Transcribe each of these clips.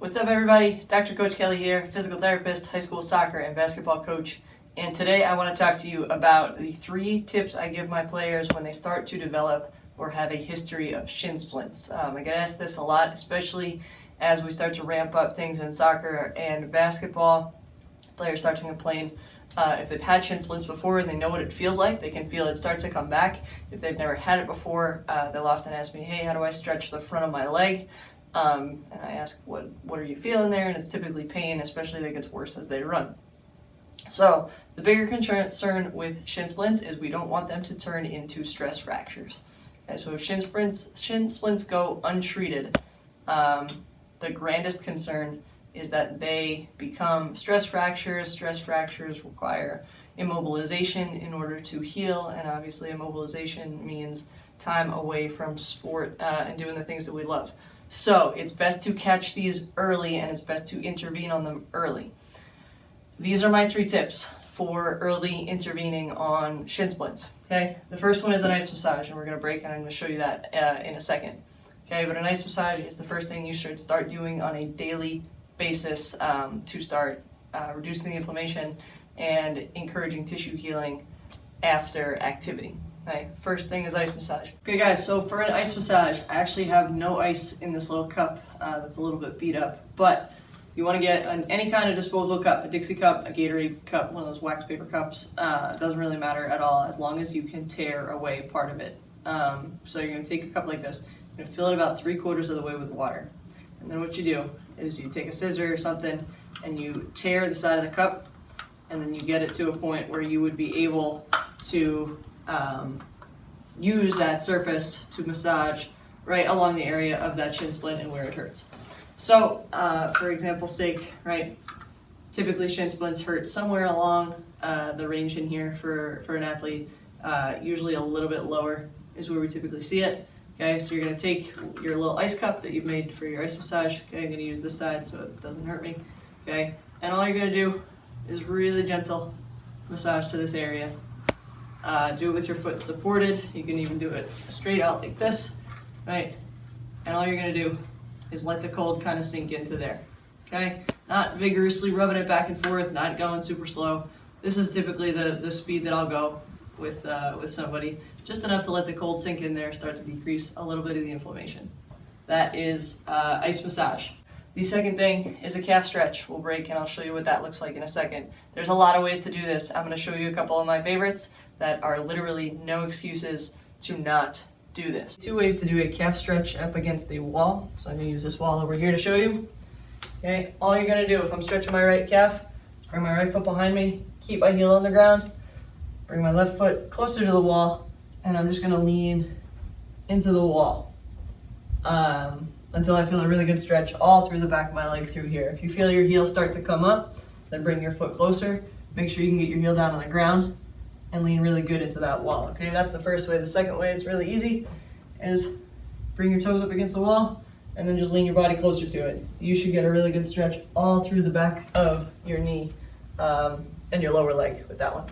What's up, everybody? Dr. Coach Kelly here, physical therapist, high school soccer and basketball coach. And today I want to talk to you about the 3 tips I give my players when they start to develop or have a history of shin splints. I get asked this a lot, especially as we start to ramp up things in soccer and basketball. Players start to complain if they've had shin splints before and they know what it feels like. They can feel it start to come back. If they've never had it before, they'll often ask me, hey, how do I stretch the front of my leg? And I ask, what are you feeling there? And it's typically pain, especially if it gets worse as they run. So the bigger concern with shin splints is we don't want them to turn into stress fractures. Okay, so if shin splints go untreated, the grandest concern is that they become stress fractures. Stress fractures require immobilization in order to heal, and obviously immobilization means time away from sport and doing the things that we love. So it's best to catch these early, and it's best to intervene on them early. These are my 3 tips for early intervening on shin splints. Okay, the first one is an ice massage, and we're going to break, and I'm going to show you that in a second. Okay, but an ice massage is the first thing you should start doing on a daily basis to start reducing the inflammation and encouraging tissue healing after activity. Okay, first thing is ice massage. Okay guys, so for an ice massage, I actually have no ice in this little cup that's a little bit beat up, but you want to get any kind of disposable cup, a Dixie cup, a Gatorade cup, one of those wax paper cups. It doesn't really matter at all as long as you can tear away part of it. So you're going to take a cup like this, you're going to fill it about 3/4 of the way with water. And then what you do is you take a scissor or something and you tear the side of the cup, and then you get it to a point where you would be able to use that surface to massage right along the area of that shin splint and where it hurts. So, for example's sake, right, typically shin splints hurt somewhere along the range in here for an athlete. Usually a little bit lower is where we typically see it. Okay, so you're going to take your little ice cup that you've made for your ice massage. Okay, I'm going to use this side so it doesn't hurt me. Okay, and all you're going to do is really gentle massage to this area. Do it with your foot supported. You can even do it straight out like this, right? And all you're going to do is let the cold kind of sink into there. Okay, not vigorously rubbing it back and forth, not going super slow. This is typically the speed that I'll go with somebody, just enough to let the cold sink in there, start to decrease a little bit of the inflammation. That is ice massage. The second thing is a calf stretch. We'll break and I'll show you what that looks like in a second. There's a lot of ways to do this. I'm going to show you a couple of my favorites that are literally no excuses to not do this. 2 ways to do a calf stretch up against the wall. So I'm going to use this wall over here to show you. Okay, all you're going to do if I'm stretching my right calf, bring my right foot behind me, keep my heel on the ground, bring my left foot closer to the wall, and I'm just going to lean into the wall until I feel a really good stretch all through the back of my leg through here. If you feel your heel start to come up, then bring your foot closer. Make sure you can get your heel down on the ground and lean really good into that wall. Okay, that's the first way. The second way, it's really easy, is bring your toes up against the wall and then just lean your body closer to it. You should get a really good stretch all through the back of your knee and your lower leg with that one.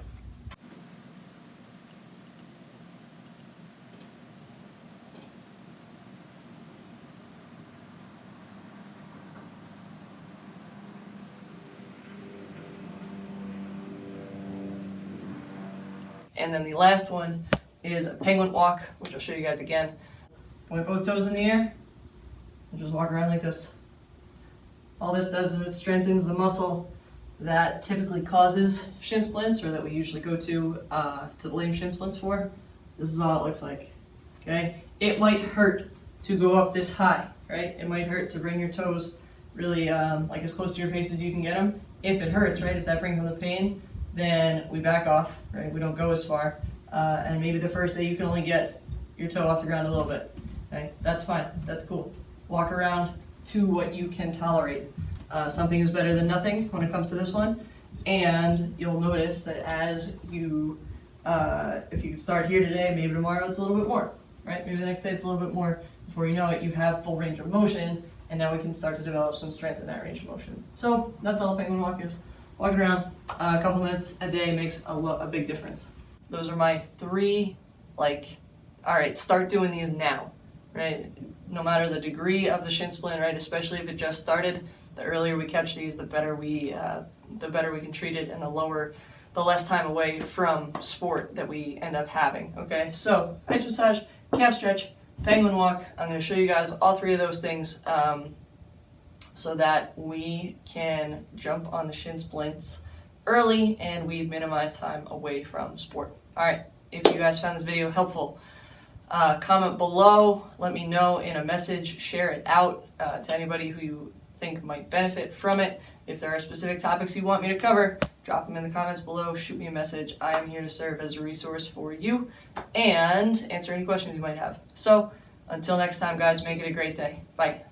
And then the last one is a penguin walk, which I'll show you guys again. Point both toes in the air and just walk around like this. All this does is it strengthens the muscle that typically causes shin splints, or that we usually go to blame shin splints for. This is all it looks like. Okay, it might hurt to go up this high, right? It might hurt to bring your toes really like as close to your face as you can get them. If it hurts, right? If that brings on the pain, then we back off, right? We don't go as far. And maybe the first day you can only get your toe off the ground a little bit. Okay, that's fine, that's cool. Walk around to what you can tolerate. Something is better than nothing when it comes to this one. And you'll notice that as you, if you start here today, maybe tomorrow it's a little bit more, right? Maybe the next day it's a little bit more. Before you know it, you have full range of motion, and now we can start to develop some strength in that range of motion. So that's all a penguin walk is. Walking around a couple minutes a day makes a big difference. Those are my 3, like, all right, start doing these now, right? No matter the degree of the shin splint, right? Especially if it just started, The earlier we catch these, the better we can treat it, and the less time away from sport that we end up having. Okay, so ice massage, calf stretch, penguin walk. I'm going to show you guys all three of those things so that we can jump on the shin splints early and we minimize time away from sport. All right, if you guys found this video helpful, comment below, let me know in a message, share it out to anybody who you think might benefit from it. If there are specific topics you want me to cover, drop them in the comments below, shoot me a message. I am here to serve as a resource for you and answer any questions you might have. So until next time, guys, make it a great day. Bye.